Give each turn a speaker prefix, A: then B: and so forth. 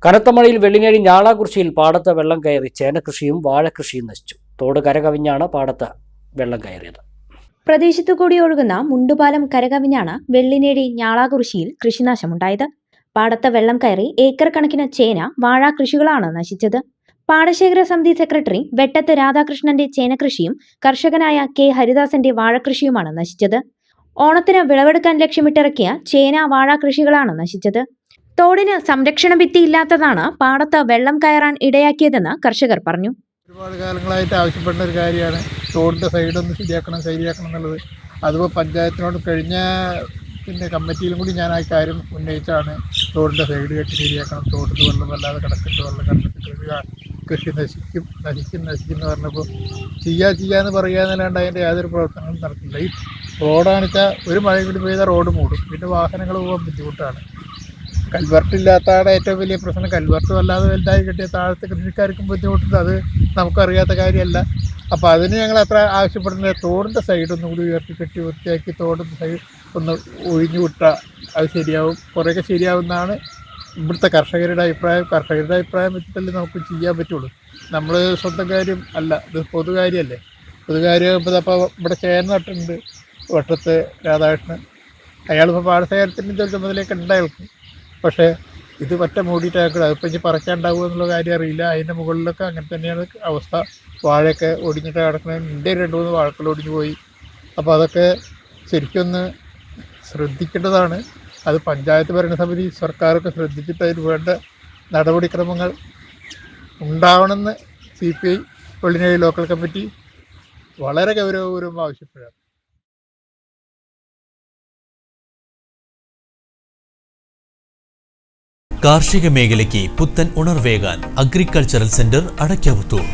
A: കനത്ത മഴയിൽ വെള്ളിനേഴി ഞാളാകുറിശ്ശിയിൽ പാടത്ത് വെള്ളം കയറി ചേനകൃഷിയും വാഴകൃഷിയും നശിച്ചു. തോട് കരകവിഞ്ഞാണ് പാടത്ത് വെള്ളം കയറിയത്.
B: പ്രദേശത്തു കൂടി ഒഴുകുന്ന മുണ്ടുപാലം കരകവിഞ്ഞാണ് വെള്ളിനേഴി ഞാളാകുറിശ്ശിയിൽ കൃഷിനാശമുണ്ടായത്. പാടത്ത് വെള്ളം കയറി ഏക്കർ കണക്കിന് ചേന, വാഴ കൃഷികളാണ് നശിച്ചത്. പാടശേഖര സമിതി സെക്രട്ടറി വെട്ടത്ത് രാധാകൃഷ്ണന്റെ ചേനകൃഷിയും കർഷകനായ കെ ഹരിദാസന്റെ വാഴകൃഷിയുമാണ് നശിച്ചത്. ഓണത്തിന് വിളവെടുക്കാൻ ലക്ഷ്യമിട്ടിറക്കിയ ചേന, വാഴ കൃഷികളാണ് നശിച്ചത്. തോടിന് സംരക്ഷണ ഭിത്തി ഇല്ലാത്തതാണ് പാടത്ത് വെള്ളം കയറാൻ ഇടയാക്കിയതെന്ന് കർഷകർ പറഞ്ഞു.
C: ഒരുപാട് കാലങ്ങളായിട്ട് ആവശ്യപ്പെടുന്ന ഒരു കാര്യമാണ് തോടിൻ്റെ സൈഡൊന്ന് ശരിയാക്കണം എന്നുള്ളത്. അതിപ്പോൾ പഞ്ചായത്തിനോട് കഴിഞ്ഞ കമ്മിറ്റിയിലും കൂടി ഞാൻ ആ കാര്യം ഉന്നയിച്ചാണ് തോടിൻ്റെ സൈഡ് കെട്ടി ശരിയാക്കണം, തോട്ടിൽ വെള്ളം വല്ലാതെ കിടക്കിട്ട് വെള്ളം കിടന്നിട്ട് കൃഷി നശിക്കും എന്ന് പറഞ്ഞപ്പോൾ ചെയ്യാന്ന് പറയാന്നല്ലാണ്ട് അതിൻ്റെ യാതൊരു പ്രവർത്തനങ്ങളും നടക്കില്ല. ഈ റോഡാണെന്ന് വെച്ചാൽ ഒരു മഴ കൂടി പെയ്താൽ റോഡ് മൂടും, പിന്നെ വാഹനങ്ങൾ പോകാൻ ബുദ്ധിമുട്ടാണ്. കൽവർട്ടില്ലാത്തതാണ് ഏറ്റവും വലിയ പ്രശ്നം. കൽവർട്ട് വല്ലാതെ വലുതായി കിട്ടിയ താഴത്തെ കൃഷിക്കാർക്കും ബുദ്ധിമുട്ടുണ്ട്, അത് നമുക്കറിയാത്ത കാര്യമല്ല. അപ്പോൾ അതിന് ഞങ്ങൾ അത്ര ആവശ്യപ്പെടുന്നത് തോടിൻ്റെ സൈഡൊന്നും കൂടി ഉയർത്തി കെട്ടി വൃത്തിയാക്കി തോടിൻ്റെ സൈഡ് ഒന്ന് ഒഴിഞ്ഞു വിട്ടാൽ അത് ശരിയാവും, കുറേയൊക്കെ ശരിയാവുമെന്നാണ് ഇവിടുത്തെ കർഷകരുടെ അഭിപ്രായം വെച്ചിട്ടല്ലേ നമുക്ക് ചെയ്യാൻ പറ്റുള്ളൂ. നമ്മൾ സ്വന്തം കാര്യം അല്ല, ഇത് പൊതുകാര്യമല്ലേ. പൊതുകാര്യം അപ്പോൾ ഇവിടെ ചേന നട്ടുണ്ട് വട്ടത്ത് രാധാകൃഷ്ണൻ. അയാളിപ്പോൾ പാടശേഖരത്തിൻ്റെ ചുമതലയൊക്കെ ഉണ്ട് അയാൾക്ക്. പക്ഷേ ഇത് പറ്റ മൂടിയിട്ടാക്കുക, അതിപ്പോൾ ഇനി പറിക്കാണ്ടാവുക എന്നുള്ള കാര്യം അറിയില്ല. അതിൻ്റെ മുകളിലൊക്കെ അങ്ങനെ തന്നെയാണ് അവസ്ഥ. വാഴയൊക്കെ ഒടിഞ്ഞിട്ട് കിടക്കുന്നത്. എൻ്റെ 2-3 വാഴകൾ ഒടിഞ്ഞു പോയി. അപ്പോൾ അതൊക്കെ ശരിക്കൊന്ന് ശ്രദ്ധിക്കേണ്ടതാണ്. അത് പഞ്ചായത്ത് ഭരണസമിതി, സർക്കാരൊക്കെ ശ്രദ്ധിച്ചിട്ട് അതിന് വേണ്ട നടപടിക്രമങ്ങൾ ഉണ്ടാവണമെന്ന് CPI വെള്ളിനേഴി ലോക്കൽ കമ്മിറ്റി വളരെ ഗൗരവപൂർവ്വം ആവശ്യപ്പെടുകയാണ്.
D: കാർഷിക മേഖലയ്ക്ക് പുത്തൻ ഉണർവേകാൻ അഗ്രികൾച്ചറൽ സെന്റർ അടയ്ക്കാവുത്തൂർ.